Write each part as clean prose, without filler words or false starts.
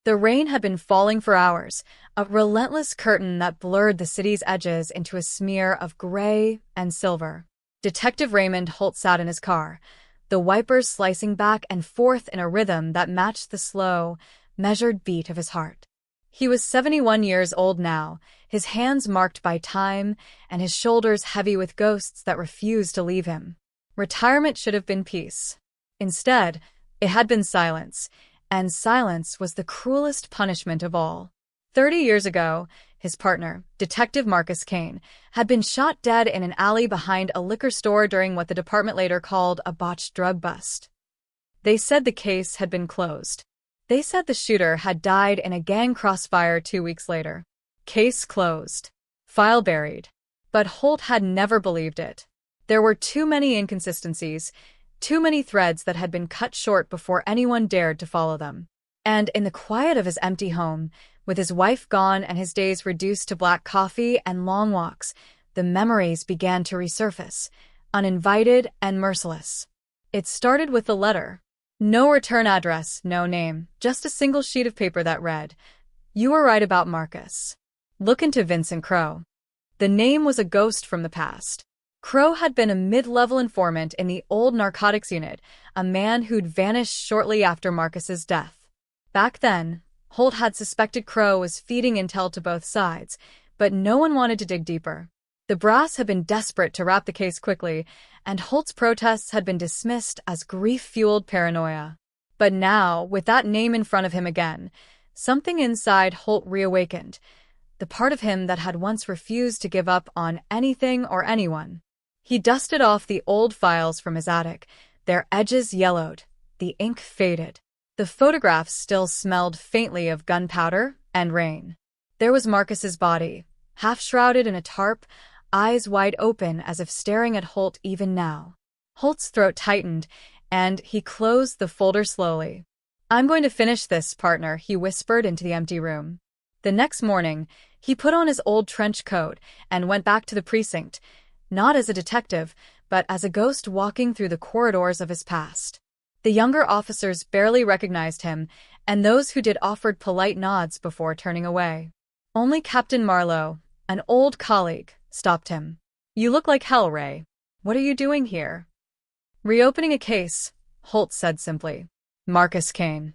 The rain had been falling for hours, a relentless curtain that blurred the city's edges into a smear of gray and silver. Detective Raymond Holt sat in his car, the wipers slicing back and forth in a rhythm that matched the slow, measured beat of his heart. He was 71 years old now, his hands marked by time and his shoulders heavy with ghosts that refused to leave him. Retirement should have been peace. Instead, it had been silence, and silence was the cruelest punishment of all. 30 years ago, his partner, Detective Marcus Kane, had been shot dead in an alley behind a liquor store during what the department later called a botched drug bust. They said the case had been closed. They said the shooter had died in a gang crossfire 2 weeks later. Case closed. File buried. But Holt had never believed it. There were too many inconsistencies, too many threads that had been cut short before anyone dared to follow them. And in the quiet of his empty home, with his wife gone and his days reduced to black coffee and long walks, the memories began to resurface, uninvited and merciless. It started with a letter. No return address, no name, just a single sheet of paper that read, "You were right about Marcus. Look into Vincent Crow." The name was a ghost from the past. Crow had been a mid-level informant in the old narcotics unit, a man who'd vanished shortly after Marcus's death. Back then, Holt had suspected Crow was feeding intel to both sides, but no one wanted to dig deeper. The brass had been desperate to wrap the case quickly, and Holt's protests had been dismissed as grief-fueled paranoia. But now, with that name in front of him again, something inside Holt reawakened, the part of him that had once refused to give up on anything or anyone. He dusted off the old files from his attic, their edges yellowed, the ink faded. The photographs still smelled faintly of gunpowder and rain. There was Marcus's body, half-shrouded in a tarp, eyes wide open as if staring at Holt even now. Holt's throat tightened, and he closed the folder slowly. "I'm going to finish this, partner," he whispered into the empty room. The next morning, he put on his old trench coat and went back to the precinct, not as a detective, but as a ghost walking through the corridors of his past. The younger officers barely recognized him, and those who did offered polite nods before turning away. Only Captain Marlowe, an old colleague, stopped him. "You look like hell, Ray. What are you doing here?" "Reopening a case," Holt said simply. "Marcus Kane."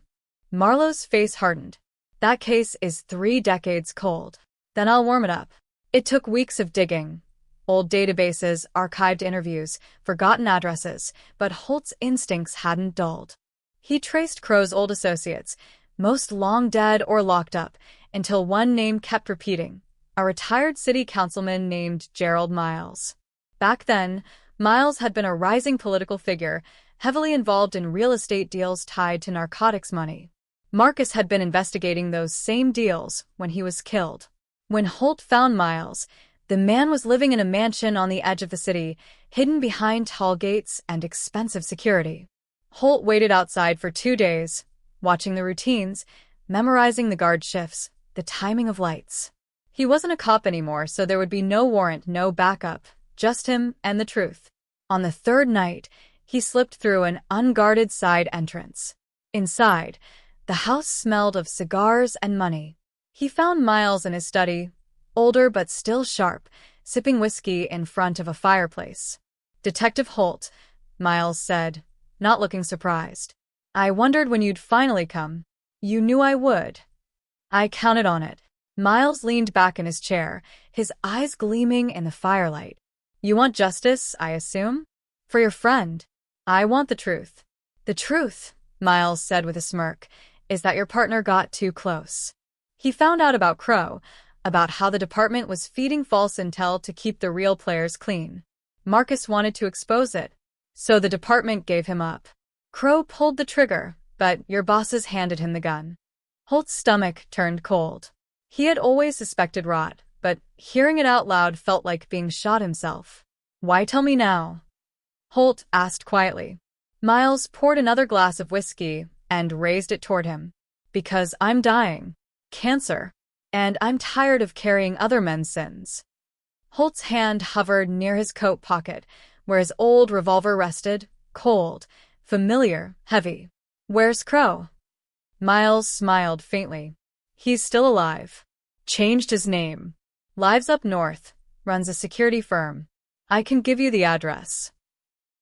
Marlowe's face hardened. "That case is 3 decades cold. Then I'll warm it up." It took weeks of digging. Old databases, archived interviews, forgotten addresses, but Holt's instincts hadn't dulled. He traced Crow's old associates, most long dead or locked up, until one name kept repeating, a retired city councilman named Gerald Miles. Back then, Miles had been a rising political figure, heavily involved in real estate deals tied to narcotics money. Marcus had been investigating those same deals when he was killed. When Holt found Miles, the man was living in a mansion on the edge of the city, hidden behind tall gates and expensive security. Holt waited outside for 2 days, watching the routines, memorizing the guard shifts, the timing of lights. He wasn't a cop anymore, so there would be no warrant, no backup, just him and the truth. On the 3rd night, he slipped through an unguarded side entrance. Inside, the house smelled of cigars and money. He found Miles in his study, older but still sharp, sipping whiskey in front of a fireplace. "Detective Holt," Miles said, not looking surprised. "I wondered when you'd finally come. You knew I would." "I counted on it." Miles leaned back in his chair, his eyes gleaming in the firelight. "You want justice, I assume? For your friend." "I want the truth." "The truth," Miles said with a smirk, "is that your partner got too close. He found out about Crow, about how the department was feeding false intel to keep the real players clean. Marcus wanted to expose it, so the department gave him up. Crow pulled the trigger, but your bosses handed him the gun." Holt's stomach turned cold. He had always suspected rot, but hearing it out loud felt like being shot himself. "Why tell me now?" Holt asked quietly. Miles poured another glass of whiskey and raised it toward him. "Because I'm dying. Cancer. And I'm tired of carrying other men's sins." Holt's hand hovered near his coat pocket, where his old revolver rested, cold, familiar, heavy. "Where's Crow?" Miles smiled faintly. He's still alive. Changed his name. Lives up north. Runs a security firm. I can give you the address.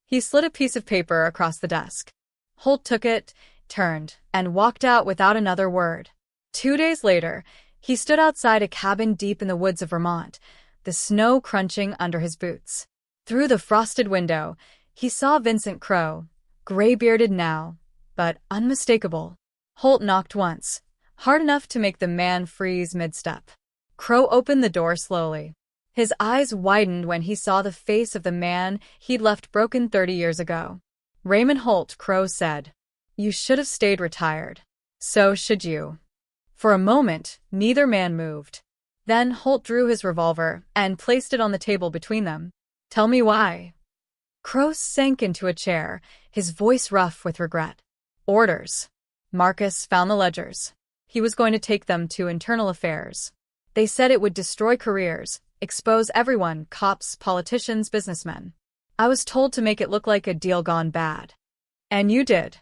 He slid a piece of paper across the desk. Holt took it, turned, and walked out without another word. 2 days later, he stood outside a cabin deep in the woods of Vermont, the snow crunching under his boots. Through the frosted window, he saw Vincent Crow, gray-bearded now, but unmistakable. Holt knocked once, hard enough to make the man freeze mid-step. Crow opened the door slowly. His eyes widened when he saw the face of the man he'd left broken 30 years ago. Raymond Holt, Crow said. You should have stayed retired. So should you. For a moment, neither man moved. Then Holt drew his revolver and placed it on the table between them. Tell me why. Crow sank into a chair, his voice rough with regret. Orders. Marcus found the ledgers. He was going to take them to internal affairs. They said it would destroy careers, expose everyone, cops, politicians, businessmen. I was told to make it look like a deal gone bad. And you did.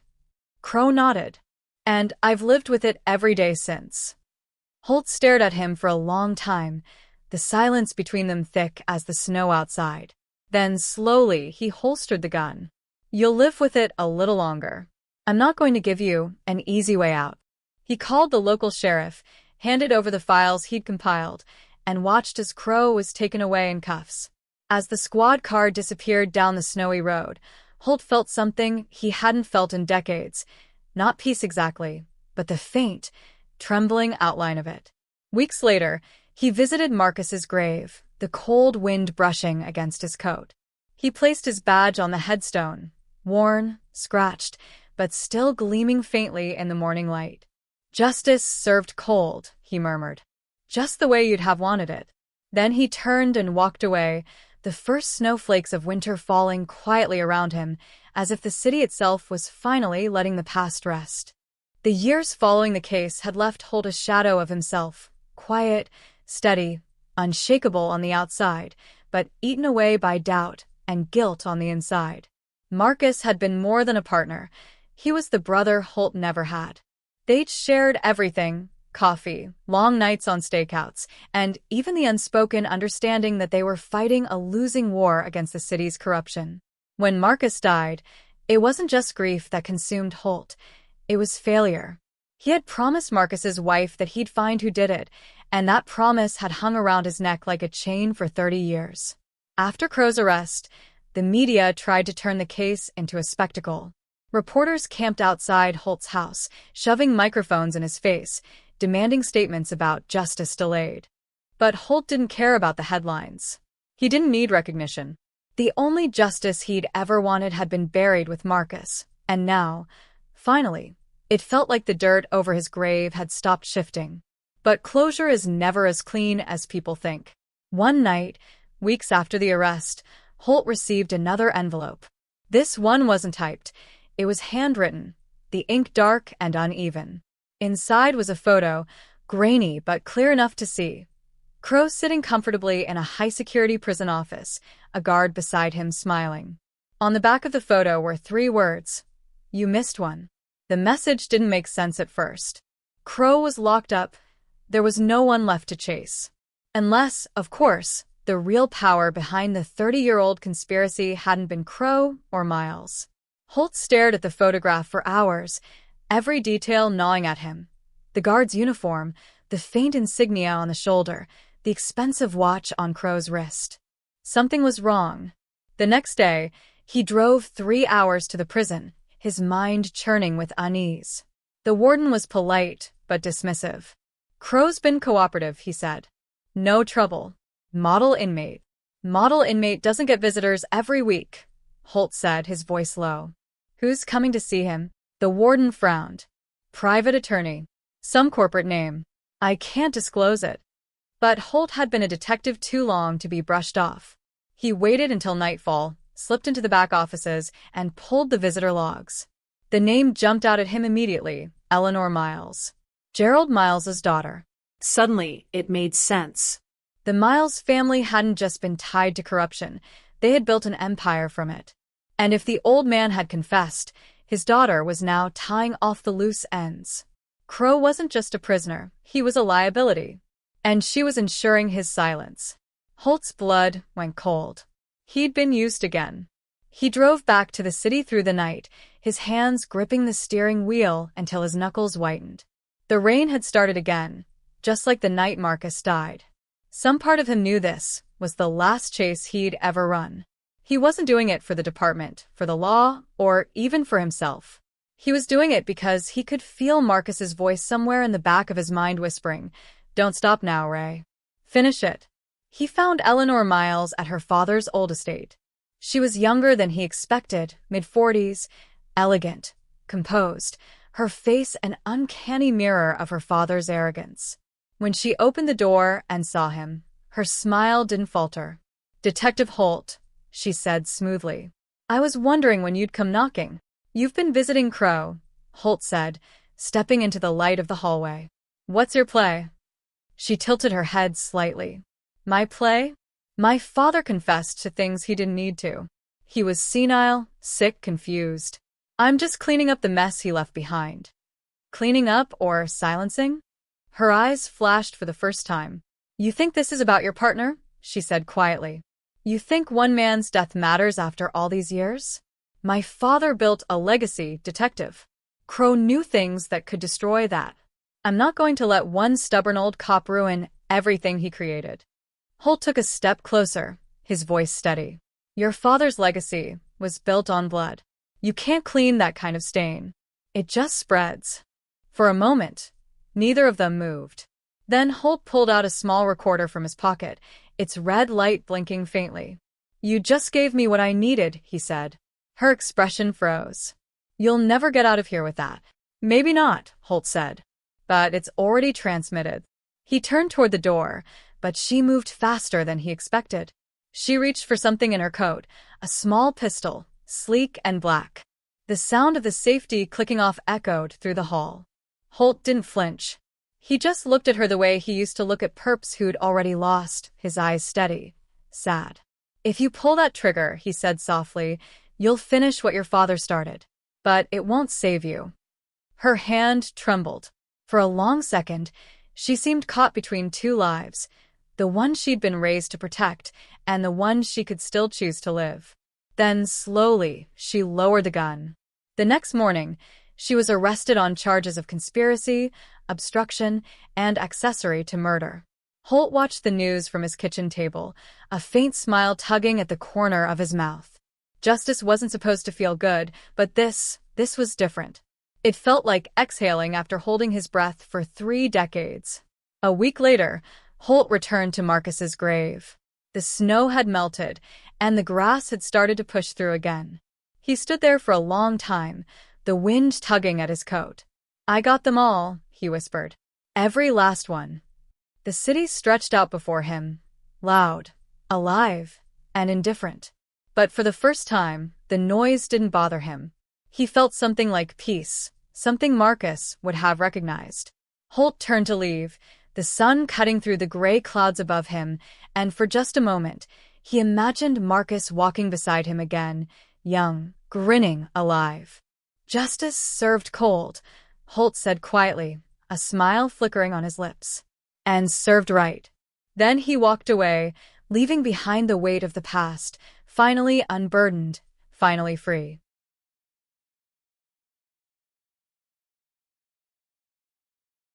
Crow nodded. And I've lived with it every day since. Holt stared at him for a long time, the silence between them thick as the snow outside. Then slowly he holstered the gun. You'll live with it a little longer. I'm not going to give you an easy way out. He called the local sheriff, handed over the files he'd compiled, and watched as Crow was taken away in cuffs. As the squad car disappeared down the snowy road, Holt felt something he hadn't felt in decades. Not peace exactly, but the faint, trembling outline of it. Weeks later, he visited Marcus's grave, the cold wind brushing against his coat. He placed his badge on the headstone, worn, scratched, but still gleaming faintly in the morning light. Justice served cold, he murmured. Just the way you'd have wanted it. Then he turned and walked away, the first snowflakes of winter falling quietly around him, as if the city itself was finally letting the past rest. The years following the case had left Holt a shadow of himself, quiet, steady, unshakable on the outside, but eaten away by doubt and guilt on the inside. Marcus had been more than a partner. He was the brother Holt never had. They'd shared everything: coffee, long nights on stakeouts, and even the unspoken understanding that they were fighting a losing war against the city's corruption. When Marcus died, it wasn't just grief that consumed Holt. It was failure. He had promised Marcus's wife that he'd find who did it, and that promise had hung around his neck like a chain for 30 years. After Crow's arrest, the media tried to turn the case into a spectacle. Reporters camped outside Holt's house, shoving microphones in his face, demanding statements about justice delayed. But Holt didn't care about the headlines. He didn't need recognition. The only justice he'd ever wanted had been buried with Marcus, and now, finally, it felt like the dirt over his grave had stopped shifting. But closure is never as clean as people think. One night, weeks after the arrest, Holt received another envelope. This one wasn't typed. It was handwritten, the ink dark and uneven. Inside was a photo, grainy but clear enough to see. Crow sitting comfortably in a high-security prison office, a guard beside him smiling. On the back of the photo were 3 words: "You missed one." The message didn't make sense at first. Crow was locked up. There was no one left to chase. Unless, of course, the real power behind the 30-year-old conspiracy hadn't been Crow or Miles. Holt stared at the photograph for hours, every detail gnawing at him. The guard's uniform, the faint insignia on the shoulder, the expensive watch on Crow's wrist. Something was wrong. The next day, he drove 3 hours to the prison, his mind churning with unease. The warden was polite, but dismissive. "Crow's been cooperative," he said. "No trouble. Model inmate." "Model inmate doesn't get visitors every week," Holt said, his voice low. "Who's coming to see him?" The warden frowned. "Private attorney. Some corporate name. I can't disclose it." But Holt had been a detective too long to be brushed off. He waited until nightfall, slipped into the back offices, and pulled the visitor logs. The name jumped out at him immediately: Eleanor Miles. Gerald Miles's daughter. Suddenly, it made sense. The Miles family hadn't just been tied to corruption, they had built an empire from it. And if the old man had confessed, his daughter was now tying off the loose ends. Crow wasn't just a prisoner, he was a liability. And she was ensuring his silence. Holt's blood went cold. He'd been used again. He drove back to the city through the night, his hands gripping the steering wheel until his knuckles whitened. The rain had started again, just like the night Marcus died. Some part of him knew this was the last chase he'd ever run. He wasn't doing it for the department, for the law, or even for himself. He was doing it because he could feel Marcus's voice somewhere in the back of his mind whispering, "Don't stop now, Ray. Finish it." He found Eleanor Miles at her father's old estate. She was younger than he expected, mid-40s, elegant, composed, her face an uncanny mirror of her father's arrogance. When she opened the door and saw him, her smile didn't falter. "Detective Holt," she said smoothly. "I was wondering when you'd come knocking." "You've been visiting Crow," Holt said, stepping into the light of the hallway. "What's your play?" She tilted her head slightly. "My play?" "My father confessed to things he didn't need to. He was senile, sick, confused. I'm just cleaning up the mess he left behind." "Cleaning up or silencing?" Her eyes flashed for the first time. "You think this is about your partner?" she said quietly. "You think one man's death matters after all these years?" "My father built a legacy, Detective. Crow knew things that could destroy that. I'm not going to let one stubborn old cop ruin everything he created." Holt took a step closer, his voice steady. "Your father's legacy was built on blood. You can't clean that kind of stain. It just spreads." For a moment, neither of them moved. Then Holt pulled out a small recorder from his pocket, its red light blinking faintly. "You just gave me what I needed," he said. Her expression froze. "You'll never get out of here with that." "Maybe not," Holt said. "But it's already transmitted." He turned toward the door, but she moved faster than he expected. She reached for something in her coat, a small pistol, sleek and black. The sound of the safety clicking off echoed through the hall. Holt didn't flinch. He just looked at her the way he used to look at perps who'd already lost, his eyes steady, sad. "If you pull that trigger," he said softly, "you'll finish what your father started. But it won't save you." Her hand trembled. For a long second, she seemed caught between two lives, the one she'd been raised to protect and the one she could still choose to live. Then, slowly, she lowered the gun. The next morning, she was arrested on charges of conspiracy, obstruction, and accessory to murder. Holt watched the news from his kitchen table, a faint smile tugging at the corner of his mouth. Justice wasn't supposed to feel good, but this was different. It felt like exhaling after holding his breath for 3 decades. A week later, Holt returned to Marcus's grave. The snow had melted, and the grass had started to push through again. He stood there for a long time, the wind tugging at his coat. "I got them all," he whispered. "Every last one." The city stretched out before him, loud, alive, and indifferent. But for the first time, the noise didn't bother him. He felt something like peace, something Marcus would have recognized. Holt turned to leave, the sun cutting through the gray clouds above him, and for just a moment, he imagined Marcus walking beside him again, young, grinning, alive. "Justice served cold," Holt said quietly, a smile flickering on his lips. "And served right." Then he walked away, leaving behind the weight of the past, finally unburdened, finally free.